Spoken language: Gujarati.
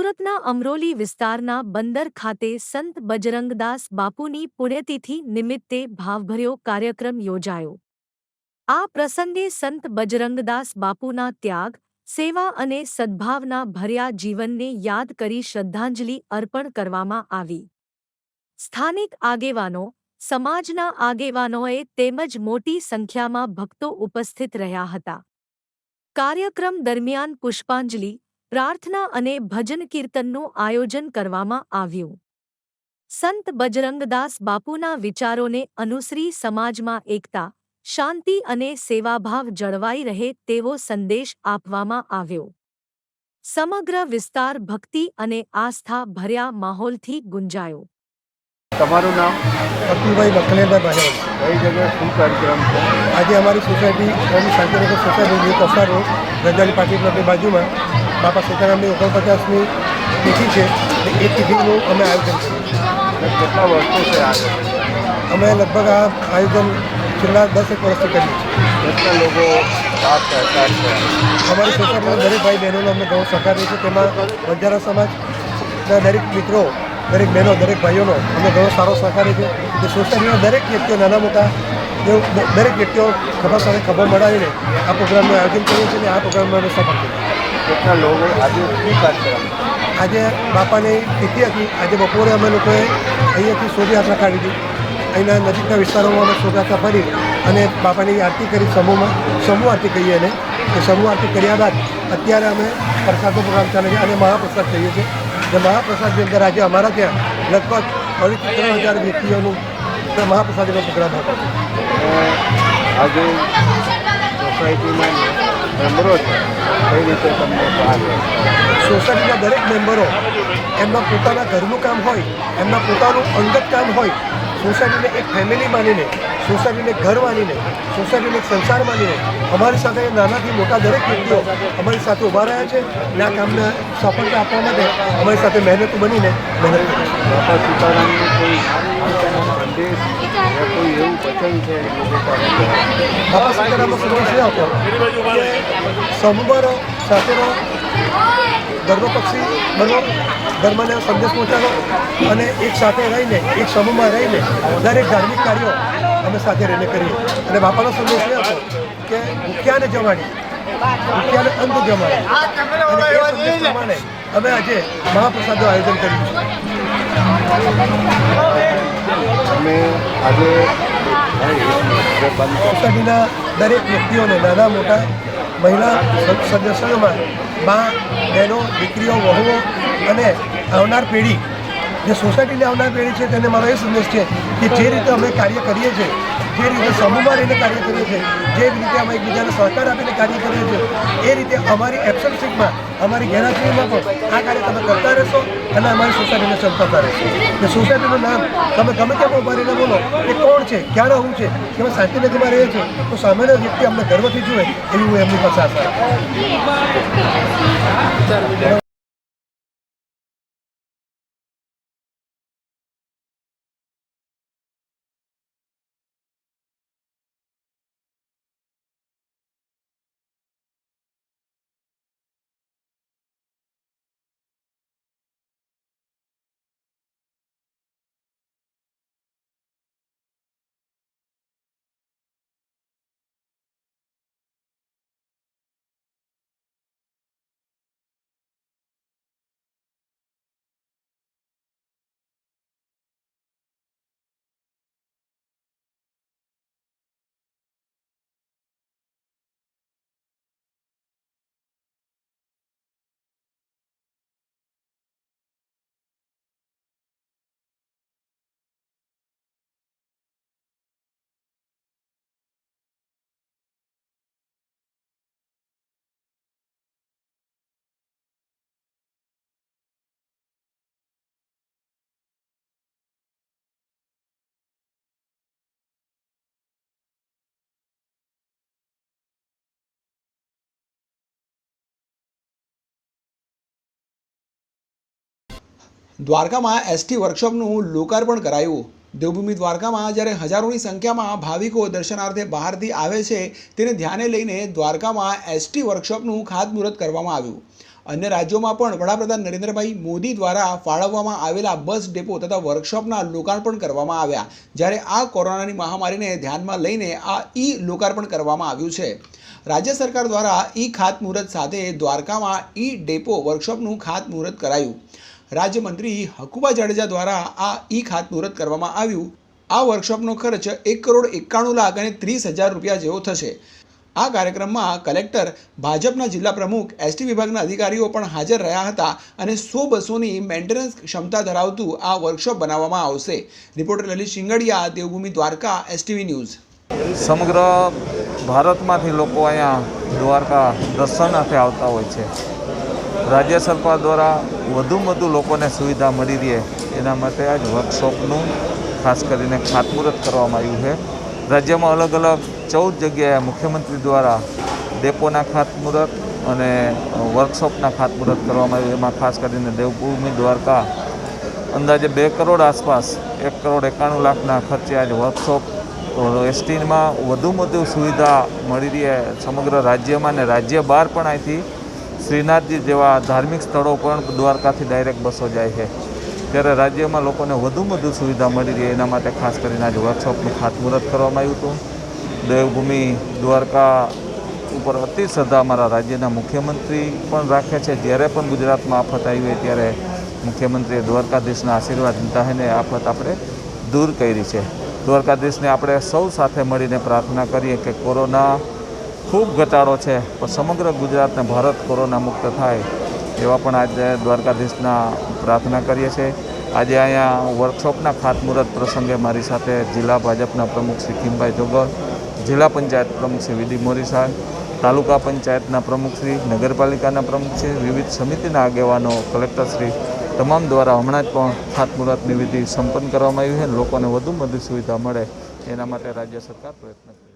સુરતના અમરોલી વિસ્તારના બંદર ખાતે સંત બજરંગદાસ બાપુની પુણ્યતિથિ નિમિત્તે ભાવભર્યો કાર્યક્રમ યોજાયો। આ પ્રસંગે સંત બજરંગદાસ બાપુના ત્યાગ, સેવા અને સદ્ભાવના ભર્યા જીવનને યાદ કરી શ્રદ્ધાંજલિ અર્પણ કરવામાં આવી। સ્થાનિક આગેવાનો, સમાજના આગેવાનોએ તેમજ મોટી સંખ્યામાં ભક્તો ઉપસ્થિત રહ્યા હતા। કાર્યક્રમ દરમિયાન પુષ્પાંજલિ, प्रार्थना अने भजन कीर्तनનું आयोजन કરવામાં આવ્યું। संत बजरंगदास बापूना विचारोने अनुसरी समाजमां एकता, शांति अने सेवाभाव जळवाई रहे तेवो संदेश आपवामां આવ્યો। समग्र विस्तार भक्ति अने आस्था भर्या माहोलथी गुंजायो। તમારું નામ? અતુલભાઈ બકલેભાઈ ભાજપ। કઈ જગ્યાએ શું કાર્યક્રમ છે? આજે અમારી સોસાયટી ઓમ Shantinagar society Kosa road રજાની party ક્લબની બાજુમાં બાપા સીતારામની 49મી તિથિ છે। એ તિથિનું અમે આયોજન કર્યું છે। કેટલા વર્ષો છે આજે? અમે લગભગ આ આયોજન છેલ્લા 10 વર્ષથી કરીએ છીએ। કેટલા લોકો સાથ સહકાર છે? અમારી સોસાયટીના દરેક ભાઈ બહેનોનો અમને ઘણો સહકાર રહે છે। તેમાં બંજારા સમાજના દરેક મિત્રો, દરેક બહેનો, દરેક ભાઈઓનો અમને ઘણો સારો સહકાર રહે છે। કે સોસાયટીના દરેક વ્યક્તિઓ, નાના મોટા દરેક વ્યક્તિઓ ખભા સાથે ખભા મળાવીને આ પ્રોગ્રામનું આયોજન કરીએ છીએ અને આ પ્રોગ્રામમાં અમે સફળ થઈએ। કેટલા લોકો આજે શું કાર્યક્રમ? આજે બાપાની તિથિ હતી। આજે બપોરે અમે લોકોએ અહીંયાથી શોભાયાત્રા કાઢી હતી। અહીંના નજીકના વિસ્તારોમાં અમે શોભાયાત્રા ફરી અને બાપાની આરતી કરી, સમૂહ આરતી કહીએ એને। એ સમૂહ આરતી કર્યા બાદ અત્યારે અમે પ્રસાદનો પ્રોગ્રામ ચાલે છે અને મહાપ્રસાદ કહીએ છીએ। જે મહાપ્રસાદની અંદર આજે અમારા ત્યાં લગભગ 2,500 વ્યક્તિઓનું મહાપ્રસાદીનો પ્રોગ્રામ હતો। આજે સોસાયટીમાં મેમ્બરો છે, કઈ રીતે તમને સોસાયટીના દરેક મેમ્બરો એમના પોતાના ઘરનું કામ હોય, એમના પોતાનું અંગત કામ હોય, સોસાયટીને એક ફેમિલી માનીને, સોસાયટીને ઘર માનીને, સોસાયટીને એક સંસાર માનીને અમારી સાથે નાનાથી મોટા દરેક વ્યક્તિઓ અમારી સાથે ઊભા રહ્યા છે અને આ કામને સફળતા આપવા માટે અમારી સાથે મહેનતુ બનીને મહેનત કરે છે। બાપા સીતારામનો કોઈ સંદેશ યા કોઈ એવું વચન છે લોકો પાસે? બાપા સીતારામનો સંદેશ એ હતો કે સમૂહમાં રહો, સાથે રહો, ધર્મપક્ષી બનો, ધર્મને સંદેશ પહોંચાડો અને એક સાથે રહીને, એક સમૂહમાં રહીને દરેક ધાર્મિક કાર્યો અમે સાથે રહીને કરીએ। અને બાપાનો સંદેશ એ હતો કે ભૂખ્યાને જમાડી, ભૂખ્યાને અંત જમાડી, અને એ સંદેશ પ્રમાણે અમે આજે મહાપ્રસાદનું આયોજન કર્યું છે। અમે આજે સોસાયટીના દરેક વ્યક્તિઓને, નાના મોટા મહિલા સદસ્યોમાં મા, બહેનો, દીકરીઓ, વહુઓ અને આવનાર પેઢી, જે સોસાયટીની આવનાર પેઢી છે તેને મારો એ સંદેશ છે કે જે રીતે અમે કાર્ય કરીએ છીએ, જે રીતે સમૂહમાં રહીને કાર્ય કરીએ છીએ, જે રીતે અમે એકબીજાને સહકાર આપીને કાર્ય કરીએ છીએ, એ રીતે અમારી એબ્સન્સીમાં, અમારી ગેરહાજરીમાં પણ આ કાર્ય તમે કરતા રહેશો અને અમારી સોસાયટીને ચલાવતા રહેશો। કે સોસાયટીનું નામ તમે ગમે તેમ ઉભા રહીને બોલો કે કોણ છે, ક્યાં રહું છે, કે અમે શાંતિનગરમાં રહીએ છીએ તો સામેનો વ્યક્તિ અમને ગર્વથી જુએ એવી હું એમની પાસે આશા રાખું। દ્વારકામાં એસટી વર્કશોપનું લોકાર્પણ કરાયું। દેવભૂમિ દ્વારકામાં જ્યારે હજારોની સંખ્યામાં ભાવિકો દર્શનાર્થે બહારથી આવે છે તેને ધ્યાને લઈને દ્વારકામાં એસટી વર્કશોપનું ખાતમુહૂર્ત કરવામાં આવ્યું। અન્ય રાજ્યોમાં પણ વડાપ્રધાન નરેન્દ્રભાઈ મોદી દ્વારા ફાળવવામાં આવેલા બસ ડેપો તથા વર્કશોપના લોકાર્પણ કરવામાં આવ્યા, જ્યારે આ કોરોનાની મહામારીને ધ્યાનમાં લઈને આ લોકાર્પણ કરવામાં આવ્યું છે. રાજ્ય સરકાર દ્વારા ખાતમુહૂર્ત સાથે દ્વારકામાં ડેપો વર્કશોપનું ખાતમુહૂર્ત કરાયું. રાજ્યમંત્રી હકુબા જાડેજા દ્વારા આ ખાતમુહૂર્ત કરવામાં આવ્યું. આ વર્કશોપનો ખર્ચ 1,91,30,000 રૂપિયા જેવો થશે. આ કાર્યક્રમમાં કલેક્ટર, ભાજપના જિલ્લા પ્રમુખ, એસટી વિભાગના અધિકારીઓ પણ હાજર રહ્યા હતા અને 100 બસોની મેન્ટેનન્સ ક્ષમતા ધરાવતું આ વર્કશોપ બનાવવામાં આવશે. Reporter Lalit Shingadiya, Devbhumi Dwarka, STV news. સમગ્ર ભારતમાંથી લોકો અહીંયા દ્વારકા દર્શનાર્થે આવતા હોય છે. રાજ્ય સરકાર દ્વારા વધુમાં વધુ લોકોને સુવિધા મળી રહે એના માટે આ જ વર્કશોપનું ખાસ કરીને ખાતમુહૂર્ત કરવામાં આવ્યું છે. રાજ્યમાં અલગ અલગ 14 જગ્યાએ મુખ્યમંત્રી દ્વારા ડેપોના ખાતમુહૂર્ત અને વર્કશોપના ખાતમુહૂર્ત કરવામાં આવ્યું. એમાં ખાસ કરીને દેવભૂમિ દ્વારકા અંદાજે 2 કરોડ આસપાસ 1,91,00,000ના ખર્ચે આજે વર્કશોપ એસટીમાં વધુમાં વધુ સુવિધા મળી રહી સમગ્ર રાજ્યમાં અને રાજ્ય બહાર પણ અહીંથી શ્રીનાથજી જેવા ધાર્મિક સ્થળો પણ દ્વારકાથી ડાયરેક્ટ બસો જાય છે. ત્યારે રાજ્યમાં લોકોને વધુમાં વધુ સુવિધા મળી રહે એના માટે ખાસ કરીને આજે વર્કશોપનું ખાતમુહૂર્ત કરવામાં આવ્યું હતું. દેવભૂમિ દ્વારકા ઉપર અતિ શ્રદ્ધા અમારા રાજ્યના મુખ્યમંત્રી પણ રાખે છે. જ્યારે પણ ગુજરાતમાં આફત આવી હોય ત્યારે મુખ્યમંત્રીએ દ્વારકાધીશના આશીર્વાદ લીધા છે ને આફત આપણે દૂર કરી છે. દ્વારકાધીશને આપણે સૌ સાથે મળીને પ્રાર્થના કરીએ કે કોરોના ખૂબ ઘટાડો છે પણ સમગ્ર ગુજરાતને ભારત કોરોના મુક્ત થાય એવા પણ આજે દ્વારકાધીશના પ્રાર્થના કરીએ છીએ. આજે અહીંયા વર્કશોપના ખાતમુહૂર્ત પ્રસંગે મારી સાથે જિલ્લા ભાજપના પ્રમુખ શ્રી કિમભાઈ જોગર, જિલ્લા પંચાયત પ્રમુખ શ્રી વિડી મોરી સાહેબ, તાલુકા પંચાયતના પ્રમુખશ્રી, નગરપાલિકાના પ્રમુખશ્રી, વિવિધ સમિતિના આગેવાનો, કલેક્ટરશ્રી તમામ દ્વારા હમણાં જ પણ ખાતમુહૂર્તની વિધિ સંપન્ન કરવામાં આવી છે. લોકોને વધુમાં વધુ સુવિધા મળે એના માટે રાજ્ય સરકાર પ્રયત્ન કરે છે.